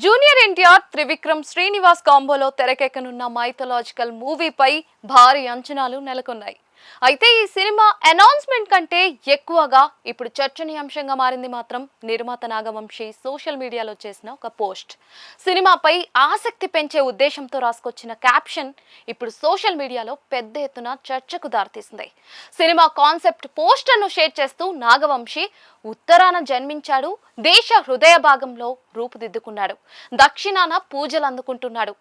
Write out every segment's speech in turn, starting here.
Junior NTR Trivikram Srinivas కాంబోలో తెరకెక్కనున్న mythological మూవీపై భారీ అంచనాలు నెలకొన్నాయి. అయితే ఈ సినిమా అనౌన్స్మెంట్ కంటే ఎక్కువగా ఇప్పుడు చర్చనీయాంశంగా మారింది మాత్రం నిర్మాత నాగవంశీ సోషల్ మీడియాలో చేసిన ఒక పోస్ట్. సినిమాపై ఆసక్తి పెంచే ఉద్దేశంతో రాసుకొచ్చిన క్యాప్షన్ ఇప్పుడు సోషల్ మీడియాలో పెద్ద ఎత్తున చర్చకు దారితీసింది. సినిమా కాన్సెప్ట్ పోస్టర్ను షేర్ చేస్తూ నాగవంశీ ఉత్తరాన జన్మించాడు, దేశ హృదయ భాగంలో రూపుదిద్దుకున్నాడు, దక్షిణాన పూజలు అందుకుంటున్నాడు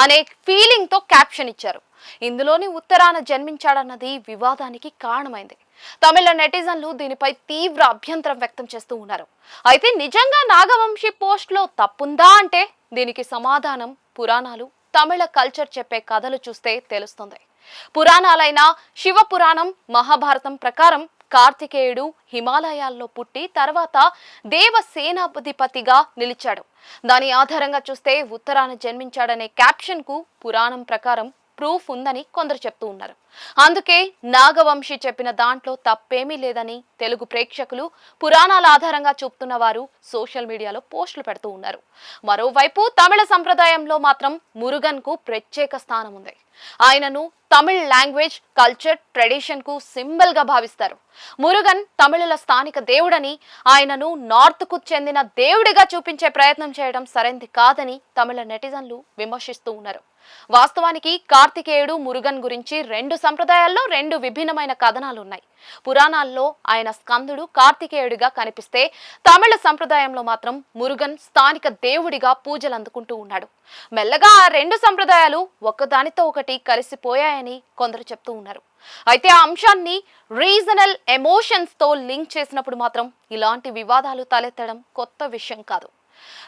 అనే ఫీలింగ్ తో క్యాప్షన్ ఇచ్చారు. ఇందులోని ఉత్తరాన జన్మించాడన్నది వివాదానికి కారణమైంది. తమిళ నెటిజన్లు దీనిపై తీవ్ర అభ్యంతరం వ్యక్తం చేస్తూ ఉన్నారు. అయితే నిజంగా నాగవంశీ పోస్ట్ లో తప్పుందా అంటే దీనికి సమాధానం పురాణాలు, తమిళ కల్చర్ చెప్పే కథలు చూస్తే తెలుస్తుంది. పురాణాలైన శివ పురాణం, మహాభారతం ప్రకారం కార్తికేయుడు హిమాలయాల్లో పుట్టి తర్వాత దేవసేనాధిపతిగా నిలిచాడు. దాని ఆధారంగా చూస్తే ఉత్తరాన జన్మించాడనే క్యాప్షన్ కు పురాణం ప్రకారం ప్రూఫ్ ఉందని కొందరు చెప్తూ ఉన్నారు. అందుకే నాగవంశీ చెప్పిన దాంట్లో తప్పేమీ లేదని తెలుగు ప్రేక్షకులు, పురాణాల ఆధారంగా చూపుతున్న వారు సోషల్ మీడియాలో పోస్టులు పెడుతూ ఉన్నారు. మరోవైపు తమిళ సంప్రదాయంలో మాత్రం మురుగన్ కు ప్రత్యేక స్థానం ఉంది. ఆయనను తమిళ్ లాంగ్వేజ్, కల్చర్, ట్రెడిషన్ కు సింబల్ గా భావిస్తారు. మురుగన్ తమిళుల స్థానిక దేవుడని, ఆయనను నార్త్ కు చెందిన దేవుడిగా చూపించే ప్రయత్నం చేయడం సరైంది కాదని తమిళ నెటిజన్లు విమర్శిస్తూ ఉన్నారు. వాస్తవానికి కార్తికేయుడు, మురుగన్ గురించి రెండు సంప్రదాయాల్లో రెండు విభిన్నమైన కథనాలు ఉన్నాయి. పురాణాల్లో ఆయన స్కందుడు కార్తికేయుడిగా కనిపిస్తే, తమిళ సంప్రదాయంలో మాత్రం మురుగన్ స్థానిక దేవుడిగా పూజలు అందుకుంటూ ఉన్నాడు. మెల్లగా ఆ రెండు సంప్రదాయాలు ఒకదానితో ఒకటి కలిసిపోయాయని కొందరు చెప్తూ ఉన్నారు. అయితే ఆ అంశాన్ని రీజనల్ ఎమోషన్స్ తో లింక్ చేసినప్పుడు మాత్రం ఇలాంటి వివాదాలు తలెత్తడం కొత్త విషయం కాదు.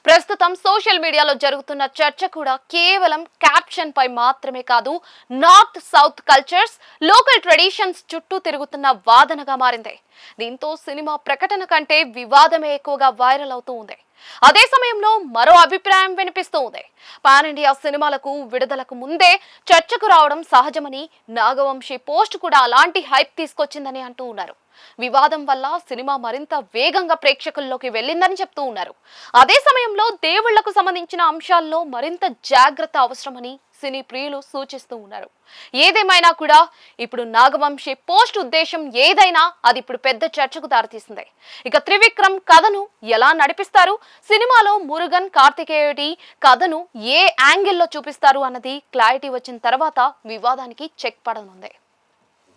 ప్రస్తుతం సోషల్ మీడియాలో జరుగుతున్న చర్చ కూడా కేవలం క్యాప్షన్ పై మాత్రమే కాదు, north south cultures, local traditions చుట్టూ తిరుగుతున్న వాదనగా మారింది. దీంతో సినిమా ప్రకటన కంటే వివాదమే ఎక్కువగా వైరల్ అవుతూ ఉంది. అదే సమయంలో మరో అభిప్రాయం వినిపిస్తూ ఉంది. పాన్ ఇండియా సినిమాలకు విడుదలకు ముందే చర్చకు రావడం సహజమని, నాగవంశీ పోస్ట్ కూడా అలాంటి హైప్ తీసుకొచ్చిందని అంటూ ఉన్నారు. వివాదం వల్ల సినిమా మరింత వేగంగా ప్రేక్షకుల్లోకి వెళ్ళిందని చెప్తూ ఉన్నారు. అదే సమయంలో దేవుళ్లకు సంబంధించిన అంశాల్లో మరింత జాగ్రత్త అవసరమని సినీ ప్రియులు సూచిస్తూ ఉన్నారు. ఏదేమైనా కూడా ఇప్పుడు నాగవంశీ పోస్ట్ ఉద్దేశం ఏదైనా అది ఇప్పుడు పెద్ద చర్చకు దారితీసింది. ఇక త్రివిక్రమ్ కథను ఎలా నడిపిస్తారు, సినిమాలో మురుగన్, కార్తికేయుడి కథను ఏ యాంగిల్లో చూపిస్తారు అన్నది క్లారిటీ వచ్చిన తర్వాత వివాదానికి చెక్ పడనుంది.